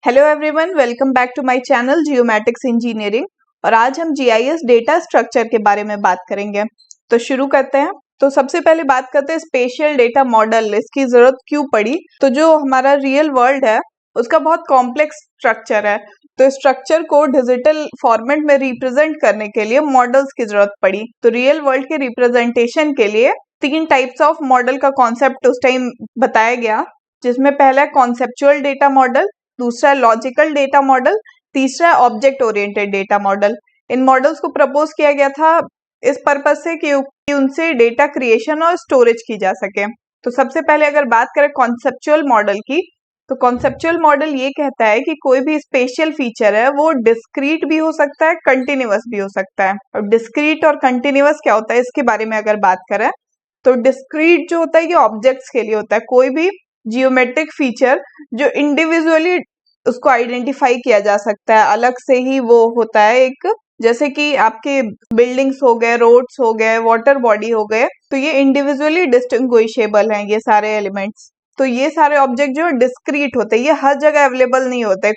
Hello everyone, welcome back to my channel geomatics engineering. और आज हम जीआईएस डेटा स्ट्रक्चर के बारे में बात करेंगे। तो शुरू करते हैं। तो सबसे पहले बात करते हैं स्पेशियल डेटा मॉडल, इसकी जरूरत क्यों पड़ी। तो जो हमारा रियल वर्ल्ड है उसका बहुत कॉम्प्लेक्स स्ट्रक्चर है, तो स्ट्रक्चर को डिजिटल फॉर्मेट में रिप्रेजेंट करने के लिए मॉडल्स की जरूरत पड़ी। तो रियल वर्ल्ड के रिप्रेजेंटेशन के लिए 3 टाइप्स ऑफ मॉडल का कॉन्सेप्ट उस टाइम बताया गया, जिसमें पहला कॉन्सेप्चुअल डेटा मॉडल, दूसरा लॉजिकल डेटा मॉडल, तीसरा ऑब्जेक्ट ओरिएंटेड डेटा मॉडल। इन मॉडल्स को प्रपोज किया गया था इस पर्पज से कि उनसे डेटा क्रिएशन और स्टोरेज की जा सके। तो सबसे पहले अगर बात करें कॉन्सेप्चुअल मॉडल की, तो कॉन्सेप्चुअल मॉडल ये कहता है कि कोई भी स्पेशल फीचर है वो डिस्क्रीट भी हो सकता है, कंटिन्यूअस भी हो सकता है। और डिस्क्रीट और कंटिन्यूअस क्या होता है इसके बारे में अगर बात करें, तो डिस्क्रीट जो होता है ये ऑब्जेक्ट्स के लिए होता है। कोई भी जियोमेट्रिक फीचर जो इंडिविजुअली उसको आइडेंटिफाई किया जा सकता है, अलग से ही वो होता है एक, जैसे कि आपके बिल्डिंग्स हो गए, रोड्स हो गए, वाटर बॉडी हो गए, तो ये इंडिविजुअली डिस्टिंग्विशेबल हैं ये सारे एलिमेंट्स। तो ये सारे ऑब्जेक्ट जो डिस्क्रीट होते हैं, ये हर जगह अवेलेबल नहीं होते,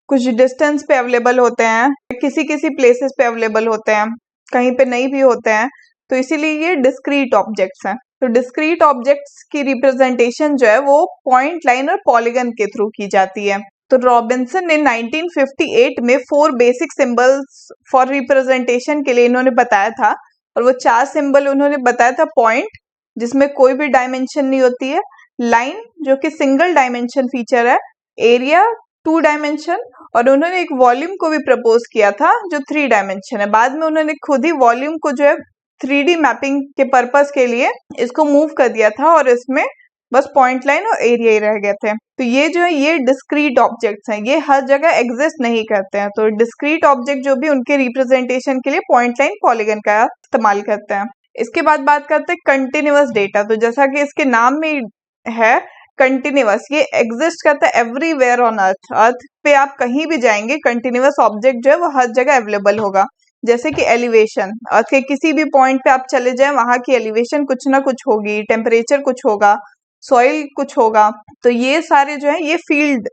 कुछ डिस्टेंस पे अवेलेबल होते हैं, किसी किसी प्लेसेस पे अवेलेबल होते हैं, कहीं पे नहीं भी होते हैं। तो इसीलिए ये डिस्क्रीट ऑब्जेक्ट्स हैं। तो डिस्क्रीट ऑब्जेक्ट्स की रिप्रेजेंटेशन जो है वो पॉइंट, लाइन और पॉलीगन के थ्रू की जाती है। तो रॉबिन्सन ने 1958 में 4 बेसिक सिंबल्स फॉर रिप्रेजेंटेशन के लिए इन्होंने बताया था, और वो 4 सिंबल उन्होंने बताया था। पॉइंट, जिसमें कोई भी डायमेंशन नहीं होती है, लाइन जो कि सिंगल डायमेंशन फीचर है, एरिया 2 डायमेंशन, और उन्होंने एक वॉल्यूम को भी प्रपोज किया था जो 3 डायमेंशन है। बाद में उन्होंने खुद ही वॉल्यूम को जो है 3D मैपिंग के पर्पस के लिए इसको मूव कर दिया था, और इसमें बस पॉइंट, लाइन और एरिया ही रह गए थे। तो ये जो है ये डिस्क्रीट ऑब्जेक्ट्स हैं, ये हर जगह एग्जिस्ट नहीं करते हैं। तो डिस्क्रीट ऑब्जेक्ट जो भी उनके रिप्रेजेंटेशन के लिए पॉइंट, लाइन, पॉलीगन का इस्तेमाल करते हैं। इसके बाद बात करते हैं कंटिन्यूअस डेटा। तो जैसा कि इसके नाम में है कंटिन्यूअस, ये एग्जिस्ट करता है एवरीवेयर ऑन अर्थ। अर्थ पे आप कहीं भी जाएंगे, कंटिन्यूअस ऑब्जेक्ट जो है वो हर जगह अवेलेबल होगा। जैसे कि एलिवेशन, अर्थ के किसी भी पॉइंट पे आप चले जाएं, वहां की एलिवेशन कुछ ना कुछ होगी, टेम्परेचर कुछ होगा, सॉइल कुछ होगा। तो ये सारे जो है ये फील्ड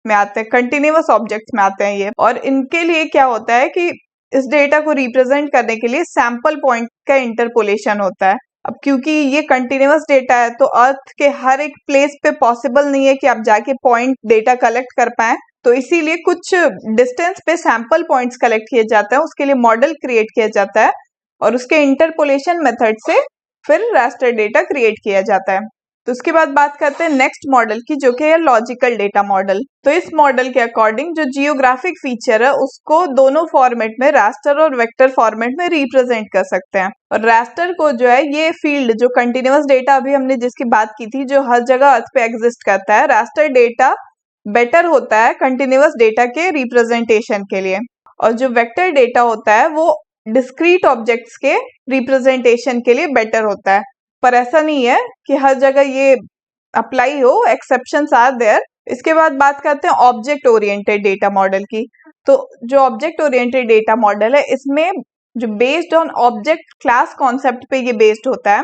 में आते हैं, कंटिन्यूअस ऑब्जेक्ट्स में आते हैं ये। और इनके लिए क्या होता है कि इस डेटा को रिप्रेजेंट करने के लिए सैंपल पॉइंट का इंटरपोलेशन होता है। अब क्योंकि ये कंटिन्यूअस डेटा है, तो अर्थ के हर एक प्लेस पे पॉसिबल नहीं है कि आप जाके पॉइंट डेटा कलेक्ट कर पाए, तो इसीलिए कुछ डिस्टेंस पे सैंपल पॉइंट्स कलेक्ट किए जाते हैं, उसके लिए मॉडल क्रिएट किया जाता है, और उसके इंटरपोलेशन मेथड से फिर रास्टर डेटा क्रिएट किया जाता है। तो उसके बाद बात करते हैं नेक्स्ट मॉडल की, जो कि है लॉजिकल डेटा मॉडल। तो इस मॉडल के अकॉर्डिंग जो जियोग्राफिक फीचर है उसको दोनों फॉर्मेट में, रास्टर और वेक्टर फॉर्मेट में रिप्रेजेंट कर सकते हैं। और रास्टर को जो है ये फील्ड, जो कंटिन्यूअस डेटा अभी हमने जिसकी बात की थी, जो हर जगह अर्थ पे एग्जिस्ट करता है, रास्टर डेटा बेटर होता है कंटिन्यूअस डेटा के रिप्रेजेंटेशन के लिए। और जो वेक्टर डेटा होता है वो डिस्क्रीट ऑब्जेक्ट्स के रिप्रेजेंटेशन के लिए बेटर होता है। पर ऐसा नहीं है कि हर जगह ये अप्लाई हो, एक्सेप्शंस आर देयर। इसके बाद बात करते हैं ऑब्जेक्ट ओरिएंटेड डेटा मॉडल की। तो जो ऑब्जेक्ट ओरिएंटेड डेटा मॉडल है, इसमें जो based on object class concept पे ये बेस्ड होता है,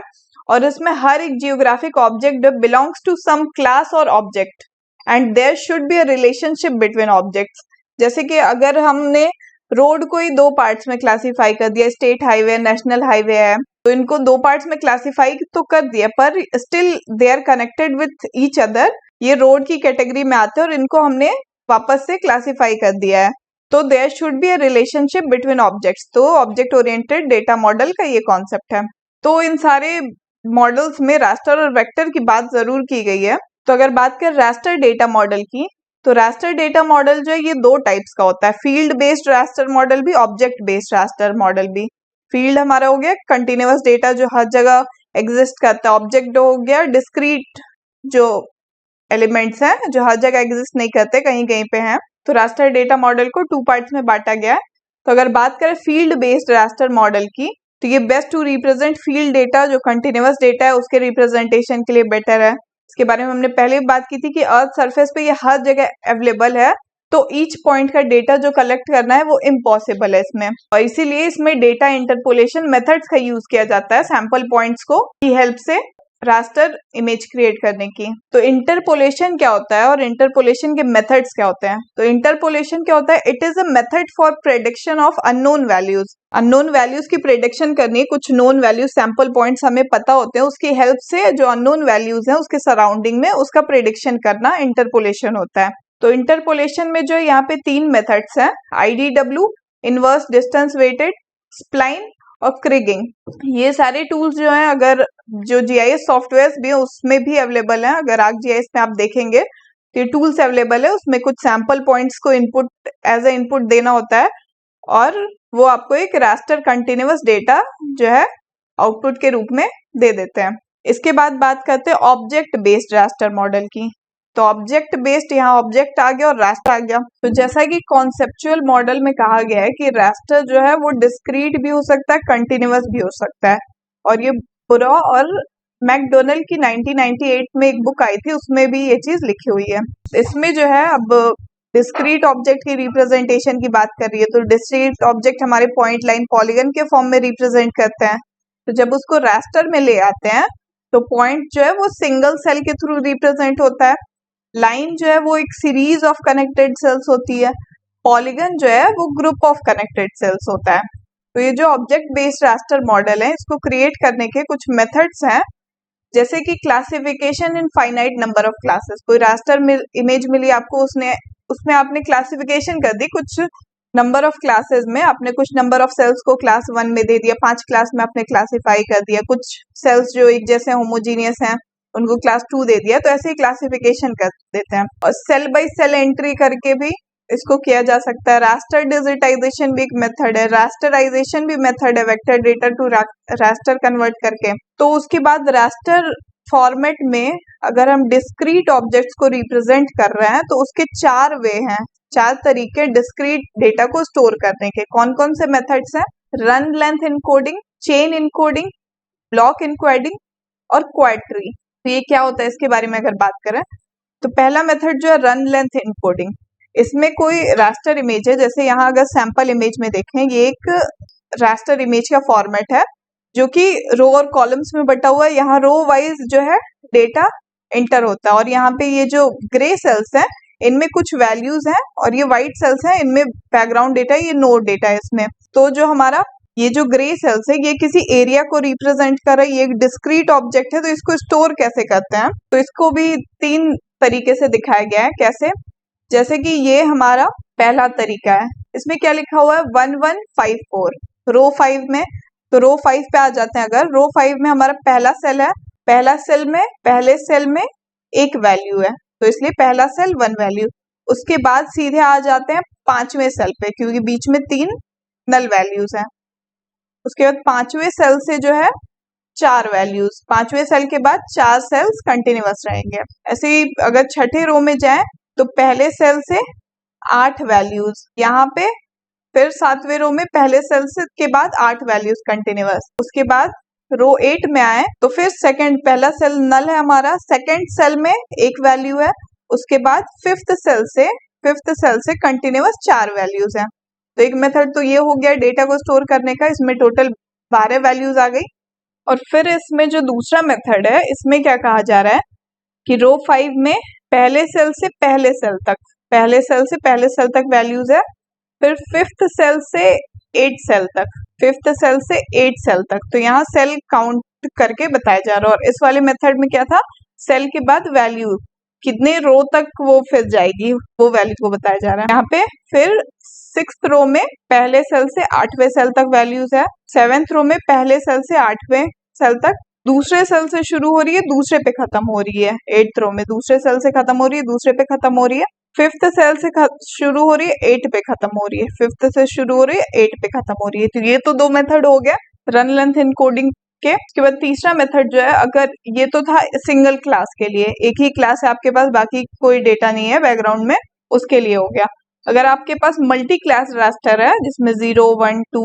और इसमें हर एक geographic object belongs to some class और object, and there should be a relationship between objects. जैसे कि अगर हमने रोड को ही 2 पार्ट्स में क्लासिफाई कर दिया, स्टेट हाईवे, नेशनल हाईवे है, तो इनको 2 पार्ट्स में क्लासिफाई तो कर दिया, पर still they are connected with each other. ये रोड की कैटेगरी में आते हैं और इनको हमने वापस से क्लासिफाई कर दिया है। तो there should be a relationship between objects. तो ऑब्जेक्ट ओरिएंटेड डेटा मॉडल का ये कॉन्सेप्ट है। तो इन सारे मॉडल्स में रास्टर और वेक्टर की बात जरूर की गई है। तो अगर बात करें रास्टर डेटा मॉडल की, तो रास्टर डेटा मॉडल जो है ये 2 टाइप्स का होता है, फील्ड बेस्ड रास्टर मॉडल भी, ऑब्जेक्ट बेस्ड रास्टर मॉडल भी। फील्ड हमारा हो गया कंटिन्यूअस डेटा जो हर जगह एग्जिस्ट करता है, ऑब्जेक्ट हो गया डिस्क्रीट जो एलिमेंट्स हैं जो हर जगह एग्जिस्ट नहीं करते, कहीं कहीं पे हैं। तो रास्टर डेटा मॉडल को 2 पार्ट्स में बांटा गया है। तो अगर बात करें फील्ड बेस्ड रास्टर मॉडल की, तो ये best to represent field data, जो कंटिन्यूअस डेटा है उसके रिप्रेजेंटेशन के लिए बेटर है। इसके बारे में हमने पहले भी बात की थी कि अर्थ सरफेस पे ये हर जगह अवेलेबल है, तो ईच पॉइंट का डेटा जो कलेक्ट करना है वो इम्पॉसिबल है इसमें, और इसीलिए इसमें डेटा इंटरपोलेशन मेथड्स का यूज किया जाता है सैंपल पॉइंट्स को की हेल्प से रास्टर इमेज क्रिएट करने की। तो इंटरपोलेशन क्या होता है और इंटरपोलेशन के मेथड्स क्या होते हैं? तो इंटरपोलेशन क्या होता है? It is a method for prediction of unknown values. Unknown values की प्रेडिक्शन करनी है, कुछ नोन वैल्यूज सैंपल पॉइंट्स हमें पता होते हैं, उसकी हेल्प से जो अननोन वैल्यूज हैं उसके सराउंडिंग में उसका प्रेडिक्शन करना इंटरपोलेशन होता है। तो इंटरपोलेशन में जो यहाँ पे 3 मेथड्स हैं, IDW, inverse distance weighted, spline और क्रिगिंग। ये सारे टूल्स जो हैं अगर जो GIS सॉफ्टवेयर भी है उसमें भी अवेलेबल है। अगर ArcGIS में आप देखेंगे तो ये टूल्स अवेलेबल है, उसमें कुछ सैंपल पॉइंट्स को इनपुट एज ए इनपुट देना होता है और वो आपको एक रास्टर कंटिन्यूअस डेटा जो है आउटपुट के रूप में दे देते हैं। इसके बाद बात करते हैं ऑब्जेक्ट बेस्ड रास्टर मॉडल की। तो ऑब्जेक्ट बेस्ड, यहाँ ऑब्जेक्ट आ गया और रास्टर आ गया। तो जैसा कि कॉन्सेप्चुअल मॉडल में कहा गया है कि रास्टर जो है वो डिस्क्रीट भी हो सकता है, कंटिन्यूअस भी हो सकता है। और ये बुरा और मैकडोनल्ड की 1998 में एक बुक आई थी, उसमें भी ये चीज लिखी हुई है। इसमें जो है अब डिस्क्रीट ऑब्जेक्ट की रिप्रेजेंटेशन की बात कर रही है। तो डिस्क्रीट ऑब्जेक्ट हमारे पॉइंट, लाइन, पॉलीगन के फॉर्म में रिप्रेजेंट करते हैं। तो जब उसको रास्टर में ले आते हैं तो पॉइंट जो है वो सिंगल सेल के थ्रू रिप्रेजेंट होता है, लाइन जो है वो एक सीरीज ऑफ कनेक्टेड सेल्स होती है, पॉलीगन जो है वो ग्रुप ऑफ कनेक्टेड सेल्स होता है। तो ये जो ऑब्जेक्ट बेस्ड रास्टर मॉडल है, इसको क्रिएट करने के कुछ मेथड्स हैं, जैसे कि classification in finite number of classes. कोई रास्टर इमेज मिली आपको, उसमें आपने क्लासिफिकेशन कर दी, कुछ नंबर ऑफ क्लासेस में आपने कुछ नंबर ऑफ सेल्स को क्लास 1 में दे दिया, 5 क्लास में आपने क्लासिफाई कर दिया, कुछ सेल्स जो एक जैसे होमोजीनियस हैं उनको क्लास 2 दे दिया। तो ऐसे ही क्लासिफिकेशन कर देते हैं। और सेल बाय सेल एंट्री करके भी इसको किया जा सकता है। रास्टर डिजिटाइजेशन भी एक मेथड है, रास्टराइजेशन भी मेथड है, vector data to raster convert करके। तो उसके बाद रास्टर फॉर्मेट में अगर हम डिस्क्रीट ऑब्जेक्ट्स को रिप्रेजेंट कर रहे हैं तो उसके 4 वे हैं, 4 तरीके डिस्क्रीट डेटा को स्टोर करने के। कौन कौन से मेथड्स हैं? Run length encoding, chain encoding, block encoding और क्वाड्री। तो ये क्या होता है इसके बारे में अगर बात करें तो पहला मेथड जो है रन लेंथ इनकोडिंग। इसमें कोई रास्टर इमेज है, जैसे यहाँ अगर सैंपल इमेज में देखें, ये एक रास्टर इमेज का फॉर्मेट है जो कि रो और कॉलम्स में बटा हुआ है। यहाँ रो वाइज जो है डेटा एंटर होता है और यहाँ पे ये जो ग्रे सेल्स हैं इनमें कुछ वैल्यूज हैं और ये व्हाइट सेल्स हैं, इनमें बैकग्राउंड डेटा, ये नोड डेटा है इसमें। तो जो हमारा ये जो ग्रे सेल्स है ये किसी एरिया को रिप्रेजेंट कर रहा है, ये एक डिस्क्रीट ऑब्जेक्ट है। तो इसको स्टोर कैसे करते हैं? तो इसको भी 3 तरीके से दिखाया गया है। कैसे? जैसे कि ये हमारा पहला तरीका है, इसमें क्या लिखा हुआ है 1154 रो 5 में। तो रो 5 पे आ जाते हैं। अगर रो 5 में हमारा पहला सेल है, पहला सेल में पहले सेल में एक वैल्यू है, तो इसलिए पहला सेल 1 वैल्यू। उसके बाद सीधे आ जाते हैं 5वें सेल पे, क्योंकि बीच में 3 नल वैल्यूज हैं। उसके बाद 5वें सेल से जो है 4 वैल्यूज, 5वें सेल के बाद 4 सेल्स कंटिन्यूअस रहेंगे। ऐसे ही अगर छठे रो में जाए तो पहले सेल से 8 वैल्यूज, यहाँ पे फिर 7वें रो में पहले सेल से के बाद 8 वैल्यूज कंटिन्यूअस। उसके बाद रो 8 में आए तो फिर सेकंड, पहला सेल नल है हमारा, सेकंड सेल में एक वैल्यू है। उसके बाद फिफ्थ सेल से कंटिन्यूअस 4 वैल्यूज हैं। तो एक मेथड तो ये हो गया डेटा को स्टोर करने का, इसमें टोटल 12 वैल्यूज आ गई। और फिर इसमें जो दूसरा मेथड है, इसमें क्या कहा जा रहा है कि रो 5 में पहले सेल से पहले सेल तक, पहले सेल से पहले सेल तक वैल्यूज है। फिर फिफ्थ सेल से 8 सेल तक, फिफ्थ सेल से 8 सेल तक। तो यहाँ सेल काउंट करके बताया जा रहा है। और इस वाले मेथड में क्या था, सेल के बाद वैल्यू कितने रो तक वो फिर जाएगी वो वैल्यू को बताया जा रहा है। यहाँ पे फिर 6th रो में पहले सेल से 8वें सेल तक वैल्यूज है। 7th रो में पहले सेल से 8वें सेल तक, दूसरे सेल से शुरू हो रही है, दूसरे पे खत्म हो रही है। 8th रो में दूसरे सेल से खत्म हो रही है, दूसरे पे खत्म हो रही है। 5th सेल से शुरू हो रही है, 8 पे खत्म हो रही है। 5th से शुरू हो रही है, 8 पे खत्म हो रही है। तो ये तो 2 मेथड हो गया रन लेंथ इनकोडिंग के। उसके बाद तीसरा मेथड जो है, अगर ये तो था सिंगल क्लास के लिए, एक ही क्लास है आपके पास, बाकी कोई डेटा नहीं है बैकग्राउंड में, उसके लिए हो गया। अगर आपके पास मल्टी क्लास रास्टर है जिसमें 0, 1, 2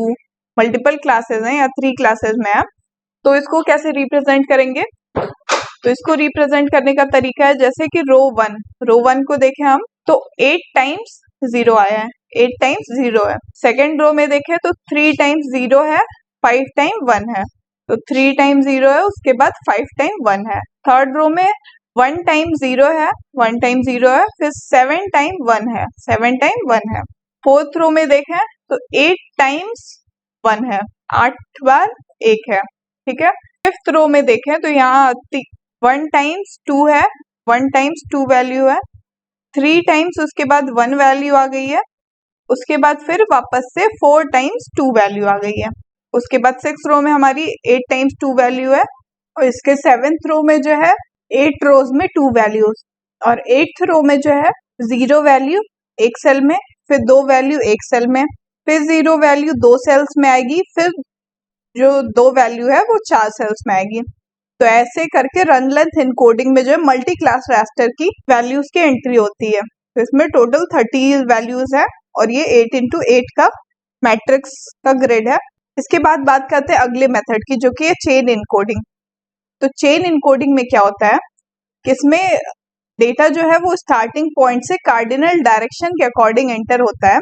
मल्टीपल क्लासेस हैं या 3 क्लासेस में है, तो इसको कैसे रिप्रेजेंट करेंगे? तो इसको रिप्रेजेंट करने का तरीका है जैसे कि रो 1 को देखें हम तो 8 टाइम्स 0 आया है, 8 टाइम्स 0 है। सेकेंड रो में देखें तो 3 टाइम्स 0 है, 5 टाइम 1 है। तो 3 टाइम 0 है, उसके बाद 5 टाइम 1 है। थर्ड रो में 1 टाइम 0 है, 1 टाइम 0 है, फिर 7 टाइम 1 है, 7 टाइम 1 है। फोर्थ रो में देखें तो 8 टाइम्स 1 है, 8 बार 1 है, ठीक है। फिफ्थ रो में देखें तो यहाँ 1 टाइम्स 2 है, 1 टाइम्स 2 वैल्यू है, 3 टाइम्स उसके बाद 1 वैल्यू आ गई है, उसके बाद फिर वापस से 4 टाइम्स 2 वैल्यू आ गई है। उसके बाद सिक्स रो में हमारी 8 टाइम्स 2 वैल्यू है, और इसके सेवेंथ रो में जो है 8 रोज में 2 वैल्यूज, और एट्थ रो में जो है 0 वैल्यू एक सेल में, फिर 2 वैल्यू एक सेल में, फिर 0 वैल्यू 2 सेल्स में आएगी, फिर जो 2 वैल्यू है वो 4 सेल्स में आएगी। तो ऐसे करके रन लेंथ इनकोडिंग में जो है मल्टी क्लास रास्टर की वैल्यूज की एंट्री होती है। तो इसमें टोटल 30 वैल्यूज है, और ये 8 इंटू 8 का मैट्रिक्स का ग्रिड है। इसके बाद बात करते हैं अगले मेथड की, जो कि है चेन इनकोडिंग। तो चेन इनकोडिंग में क्या होता है कि इसमें डेटा जो है वो स्टार्टिंग पॉइंट से कार्डिनल डायरेक्शन के अकॉर्डिंग एंटर होता है।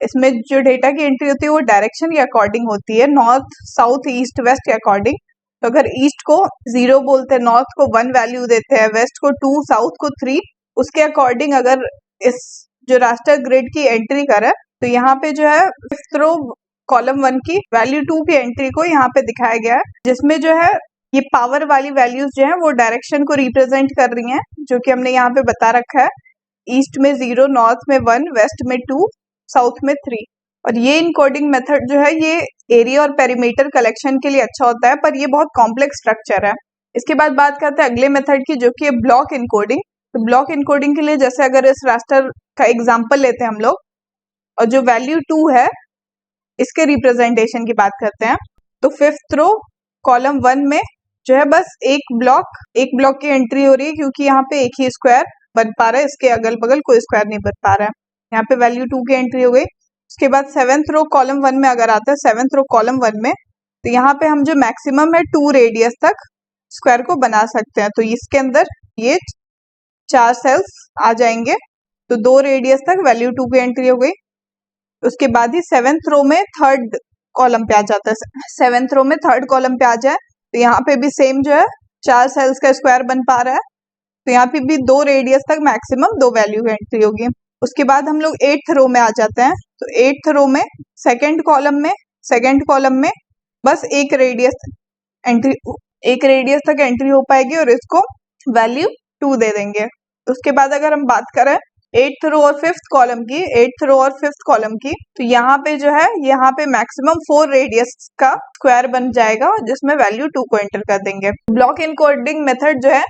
इसमें जो डेटा की एंट्री होती है वो डायरेक्शन के अकॉर्डिंग होती है, नॉर्थ साउथ ईस्ट वेस्ट के अकॉर्डिंग। तो अगर ईस्ट को 0 बोलते हैं, नॉर्थ को 1 वैल्यू देते हैं, वेस्ट को 2, साउथ को 3, उसके अकॉर्डिंग अगर इस जो रास्टर ग्रिड की एंट्री करें तो यहाँ पे जो है फिफ्थ रो कॉलम 1 की वैल्यू 2 की एंट्री को यहाँ पे दिखाया गया है, जिसमें जो है ये पावर वाली वैल्यूज जो है वो डायरेक्शन को रिप्रेजेंट कर रही हैं, जो कि हमने यहाँ पे बता रखा है। ईस्ट में 0, नॉर्थ में 1, वेस्ट में 2, साउथ में 3। और ये इनकोडिंग मेथड जो है ये एरिया और पेरीमीटर कलेक्शन के लिए अच्छा होता है, पर ये बहुत कॉम्प्लेक्स स्ट्रक्चर है। इसके बाद बात करते हैं अगले मेथड की, जो कि है ब्लॉक इनकोडिंग। तो ब्लॉक इनकोडिंग के लिए जैसे अगर इस रास्टर का एग्जाम्पल लेते हैं हम लोग, और जो वैल्यू 2 है इसके रिप्रेजेंटेशन की बात करते हैं, तो फिफ्थ रो कॉलम 1 में जो है बस एक ब्लॉक की एंट्री हो रही है, क्योंकि यहाँ पे एक ही स्क्वायर बन पा रहा है, इसके अगल बगल कोई स्क्वायर नहीं बन पा रहा है। यहाँ पे वैल्यू 2 की एंट्री हो गई। उसके बाद सेवेंथ रो कॉलम 1 में अगर आता है, सेवेंथ रो कॉलम 1 में, तो यहाँ पे हम जो मैक्सिमम है 2 रेडियस तक स्क्वायर को बना सकते हैं। तो इसके अंदर ये 4 सेल्स आ जाएंगे, तो 2 रेडियस तक वैल्यू 2 की एंट्री हो गई। उसके बाद ही सेवेंथ रो में थर्ड कॉलम पे आ जाता है। सेवेंथ रो में थर्ड कॉलम पे आ जाए तो यहाँ पे भी सेम जो है 4 सेल्स का स्क्वायर बन पा रहा है, तो यहाँ पे भी 2 रेडियस तक मैक्सिमम 2 वैल्यू की एंट्री होगी। उसके बाद हम लोग एट्थ रो में आ जाते हैं। तो एट्थ रो में सेकेंड कॉलम में बस एक रेडियस तक एंट्री हो पाएगी, और इसको वैल्यू 2 दे देंगे। उसके बाद अगर हम बात करें एट्थ रो और फिफ्थ कॉलम की, तो यहाँ पे जो है यहाँ पे मैक्सिमम 4 रेडियस का स्क्वायर बन जाएगा, जिसमें वैल्यू 2 को एंटर कर देंगे। ब्लॉक इनकोडिंग मेथड जो है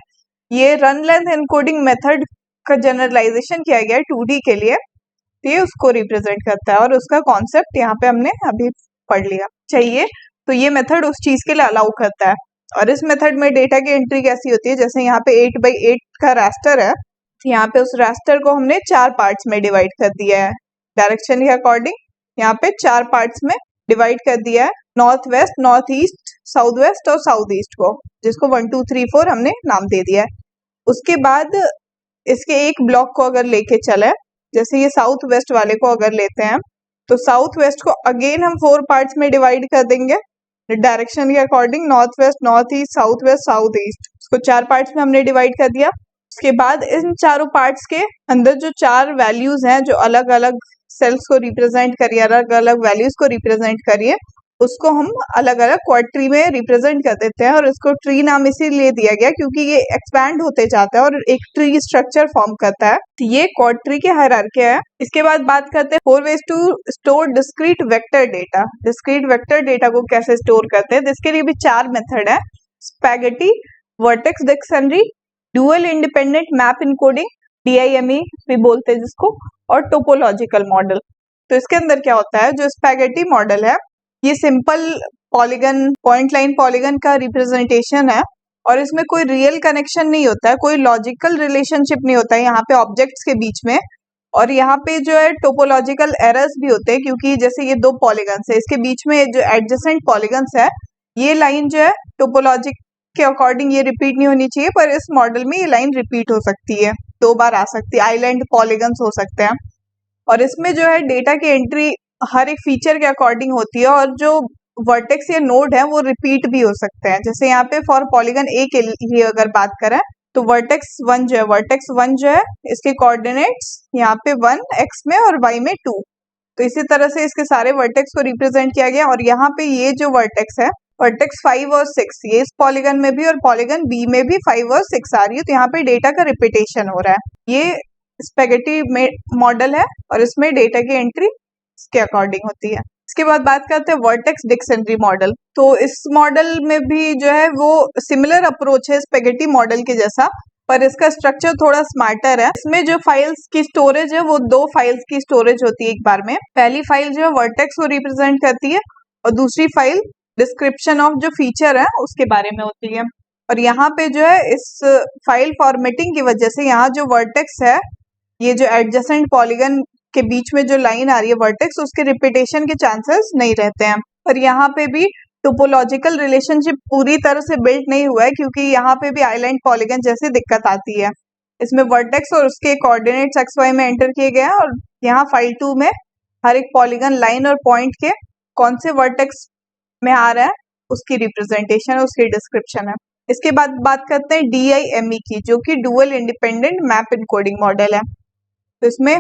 ये रन लेंथ इनकोडिंग मेथड का जनरलाइजेशन किया गया है 2D के लिए, तो ये उसको रिप्रेजेंट करता है, और उसका कॉन्सेप्ट यहाँ पे हमने अभी पढ़ लिया चाहिए। तो ये मेथड उस चीज के लिए अलाउ करता है। और इस मेथड में डेटा की एंट्री कैसी होती है, जैसे यहाँ पे 8x8 का रास्टर है, यहाँ पे उस रास्टर को हमने 4 पार्ट्स में डिवाइड कर दिया है डायरेक्शन के अकॉर्डिंग। यहाँ पे 4 पार्ट्स में डिवाइड कर दिया है, north west, north east, south west और साउथ ईस्ट को, जिसको 1 2 3 4 हमने नाम दे दिया है। उसके बाद इसके एक ब्लॉक को अगर लेके चले, जैसे ये साउथ वेस्ट वाले को अगर लेते हैं, तो साउथ वेस्ट को अगेन हम 4 पार्ट्स में डिवाइड कर देंगे डायरेक्शन के according, north west, north east, south west, south east, इसको 4 पार्ट्स में हमने डिवाइड कर दिया। उसके बाद इन चारों पार्ट्स के अंदर जो 4 वैल्यूज हैं जो अलग अलग सेल्स को रिप्रेजेंट करिए, अलग अलग वैल्यूज को रिप्रेजेंट करिए, उसको हम अलग अलग क्वाड ट्री में रिप्रेजेंट कर देते हैं। और इसको ट्री नाम इसीलिए दिया गया क्योंकि ये एक्सपैंड होते जाता है और एक ट्री स्ट्रक्चर फॉर्म करता है। तो ये क्वाड ट्री की हायरार्की है। इसके बाद बात करते हैं 4 ways to store discrete vector data. Discrete vector data को कैसे स्टोर करते हैं, इसके लिए भी 4 मेथड है, spaghetti, vertex dictionary, dual independent map encoding, DIME भी बोलते हैं जिसको, और टोपोलॉजिकल मॉडल। तो इसके अंदर क्या होता है, जो स्पैगेटी मॉडल है ये simple polygon, point line polygon का रिप्रेजेंटेशन है, और इसमें कोई रियल कनेक्शन नहीं होता है, कोई लॉजिकल रिलेशनशिप नहीं होता है यहाँ पे ऑब्जेक्ट्स के बीच में। और यहाँ पे जो है टोपोलॉजिकल एरर्स भी होते हैं, क्योंकि जैसे ये 2 पॉलीगन्स है, इसके बीच में जो एडजेसेंट पॉलीगन्स है, ये लाइन जो है टोपोलॉजिक के अकॉर्डिंग ये रिपीट नहीं होनी चाहिए, पर इस मॉडल में ये लाइन रिपीट हो सकती है, 2 बार आ सकती है, आइलैंड पॉलीगन्स हो सकते हैं। और इसमें जो है डेटा की एंट्री हर एक फीचर के अकॉर्डिंग होती है, और जो वर्टेक्स या नोड है वो रिपीट भी हो सकते हैं। जैसे यहाँ पे फॉर पॉलीगन ए के लिए अगर बात करें तो वर्टेक्स वन जो है इसके कोऑर्डिनेट्स यहाँ पे 1 x में और y में 2। तो इसी तरह से इसके सारे वर्टेक्स को रिप्रेजेंट किया गया। और यहाँ पे ये जो वर्टेक्स है वर्टेक्स 5 और 6 ये इस पॉलीगन में भी और पॉलीगन बी में भी 5 और 6 आ रही है। तो यहाँ पे डेटा का रिपीटेशन हो रहा है। ये स्पेगेटी मॉडल है और इसमें डेटा की एंट्री इसके अकॉर्डिंग होती है। इसके बाद बात करते हैं वर्टेक्स डिक्शनरी मॉडल। तो इस मॉडल में भी जो है वो सिमिलर अप्रोच है स्पेगेटी मॉडल के जैसा, पर इसका स्ट्रक्चर थोड़ा स्मार्टर है। इसमें जो फाइल्स की स्टोरेज है वो 2 फाइल्स की स्टोरेज होती है एक बार में। पहली फाइल जो है वर्टेक्स को रिप्रेजेंट करती है और दूसरी फाइल डिस्क्रिप्शन ऑफ जो फीचर है उसके बारे में होती है। और यहाँ पे जो है इस फाइल फॉर्मेटिंग की वजह से यहाँ जो वर्टेक्स है ये जो एडजेसेंट पॉलीगन के बीच में जो लाइन आ रही है वर्टेक्स उसके रिपीटेशन के चांसेस नहीं रहते हैं। और यहाँ पे भी टोपोलॉजिकल रिलेशनशिप पूरी तरह से बिल्ड नहीं हुआ है क्योंकि यहाँ पे भी आइलैंड पॉलीगन जैसी दिक्कत आती है। इसमें वर्टेक्स और उसके कोऑर्डिनेट्स एक्स वाई में एंटर किए गए हैं और यहाँ फाइल 2 में हर एक पॉलीगन लाइन और पॉइंट के कौन से वर्टेक्स में आ रहा है उसकी रिप्रेजेंटेशन है, उसकी डिस्क्रिप्शन है। इसके बाद बात करते हैं DIME की, जो कि dual independent map encoding model है। तो इसमें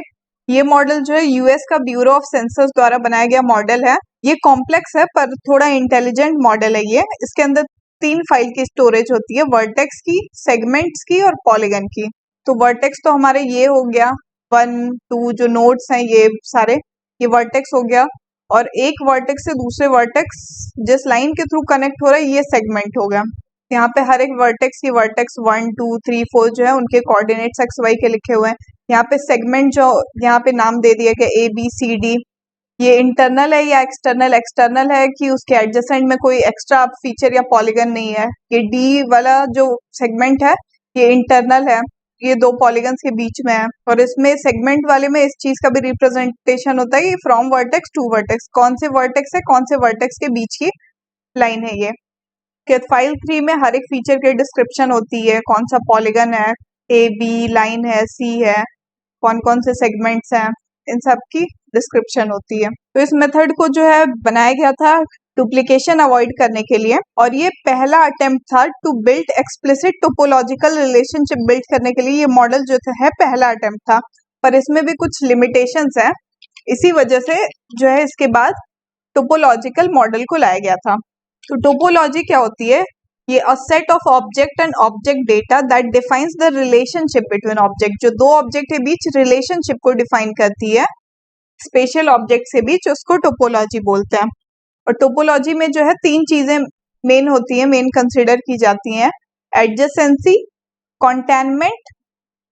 ये मॉडल जो है यूएस का ब्यूरो ऑफ सेंसर्स द्वारा बनाया गया मॉडल है। ये कॉम्प्लेक्स है पर थोड़ा इंटेलिजेंट मॉडल है ये। इसके अंदर 3 फाइल की स्टोरेज होती है, वर्टेक्स की, सेगमेंट्स की और पॉलीगन की। तो वर्टेक्स तो हमारे ये हो गया 1 2 जो नोड्स हैं ये सारे, ये वर्टेक्स हो गया। और एक वर्टेक्स से दूसरे वर्टेक्स जिस लाइन के थ्रू कनेक्ट हो रहा है ये सेगमेंट हो गया। यहाँ पे हर एक वर्टेक्स की वर्टेक्स 1 2 3 4 जो है उनके कोऑर्डिनेट्स एक्स वाई के लिखे हुए हैं। यहाँ पे सेगमेंट जो यहाँ पे नाम दे दिया गया ABCD, ये इंटरनल है या एक्सटर्नल। एक्सटर्नल है कि उसके एडजेसेंट में कोई एक्स्ट्रा फीचर या पॉलीगन नहीं है। ये D वाला जो सेगमेंट है ये इंटरनल है, ये 2 पॉलीगन्स के बीच में है। और इसमें सेगमेंट वाले में इस चीज का भी रिप्रेजेंटेशन होता है कि फ्रॉम वर्टेक्स टू वर्टेक्स, कौन से वर्टेक्स है कौन से वर्टेक्स के बीच की लाइन है ये। फाइल 3 में हर एक फीचर की डिस्क्रिप्शन होती है, कौन सा पॉलीगन है, AB लाइन है, C है, कौन कौन से सेगमेंट्स हैं, इन सब की डिस्क्रिप्शन होती है। तो इस मेथड को जो है बनाया गया था डुप्लीकेशन अवॉइड करने के लिए और ये पहला अटेम्प्ट था to build explicit topological relationship build करने के लिए। ये मॉडल जो है पहला अटेम्प्ट था, पर इसमें भी कुछ लिमिटेशंस हैं। इसी वजह से जो है इसके बाद टोपोलॉजिकल मॉडल को लाया गया था। तो टोपोलॉजी क्या होती है? ये a set of object and object data that defines the relationship between object, जो 2 ऑब्जेक्ट के बीच रिलेशनशिप को डिफाइन करती है स्पेशल ऑब्जेक्ट से बीच, उसको टोपोलॉजी बोलते हैं। और टोपोलॉजी में जो है 3 चीजें मेन होती हैं, मेन कंसिडर की जाती हैं, एडजेसेंसी, कॉन्टेनमेंट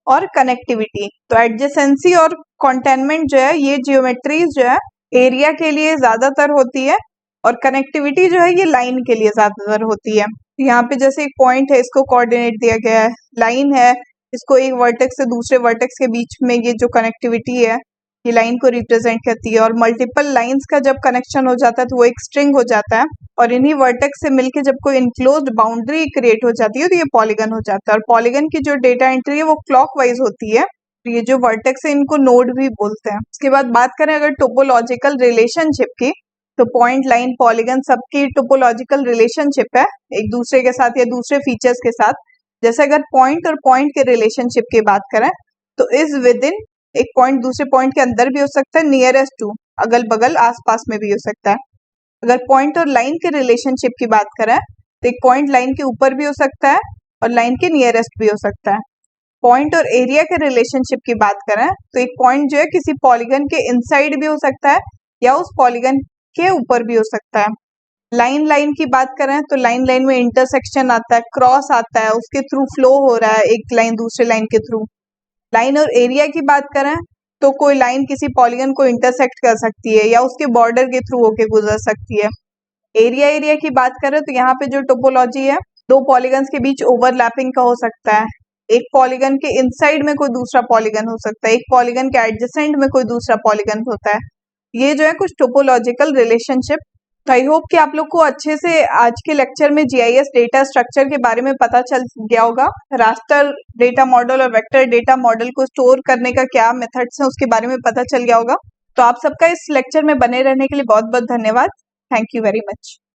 और कनेक्टिविटी। तो एडजेसेंसी और कॉन्टेनमेंट जो है ये जियोमेट्रीज जो है एरिया के लिए ज्यादातर होती है और कनेक्टिविटी जो है ये लाइन के लिए ज्यादातर होती है। यहाँ पे जैसे एक पॉइंट है इसको कोऑर्डिनेट दिया गया है, लाइन है इसको एक वर्टेक्स से दूसरे वर्टेक्स के बीच में ये जो कनेक्टिविटी है ये लाइन को रिप्रेजेंट करती है। और मल्टीपल लाइंस का जब कनेक्शन हो जाता है तो वो एक स्ट्रिंग हो जाता है और इन्हीं वर्टेक्स से मिलके जब कोई इनक्लोज्ड बाउंड्री क्रिएट हो जाती है तो ये पॉलीगन हो जाता है। और पॉलीगन की जो डेटा एंट्री है वो क्लॉकवाइज होती है। ये जो वर्टेक्स है इनको नोड भी बोलते हैं। इसके बाद बात करें अगर टोपोलॉजिकल रिलेशनशिप की, तो पॉइंट, लाइन, पॉलीगन सबकी टोपोलॉजिकल रिलेशनशिप है एक दूसरे के साथ या दूसरे फीचर्स के साथ। जैसे अगर पॉइंट और पॉइंट के रिलेशनशिप की बात करें तो इज विद इन, एक पॉइंट दूसरे पॉइंट के अंदर भी हो सकता है, नियरेस्ट टू अगल बगल आसपास में भी हो सकता है। अगर पॉइंट और लाइन के रिलेशनशिप की बात करें तो एक पॉइंट लाइन के ऊपर भी हो सकता है और लाइन के नियरेस्ट भी हो सकता है। पॉइंट और एरिया के रिलेशनशिप की बात करें तो एक पॉइंट जो है किसी पॉलीगन के इनसाइड भी हो सकता है या उस पॉलीगन के ऊपर भी हो सकता है। लाइन की बात करें तो लाइन में इंटरसेक्शन आता है, क्रॉस आता है, उसके थ्रू फ्लो हो रहा है एक लाइन दूसरे लाइन के थ्रू। लाइन और एरिया की बात करें तो कोई लाइन किसी पॉलीगन को इंटरसेक्ट कर सकती है या उसके बॉर्डर के थ्रू होके गुजर सकती है। एरिया की बात करें तो यहाँ पे जो टोपोलॉजी है 2 पॉलीगन्स के बीच ओवरलैपिंग का हो सकता है, एक पॉलीगन के इनसाइड में कोई दूसरा पॉलीगन हो सकता है, एक पॉलीगन के एडजेसेंट में कोई दूसरा पॉलीगन होता है। ये जो है कुछ टोपोलॉजिकल रिलेशनशिप। तो आई होप कि आप लोग को अच्छे से आज के लेक्चर में जीआईएस डेटा स्ट्रक्चर के बारे में पता चल गया होगा। रास्टर डेटा मॉडल और वेक्टर डेटा मॉडल को स्टोर करने का क्या मेथड्स हैं उसके बारे में पता चल गया होगा। तो आप सबका इस लेक्चर में बने रहने के लिए बहुत बहुत धन्यवाद। Thank you very much.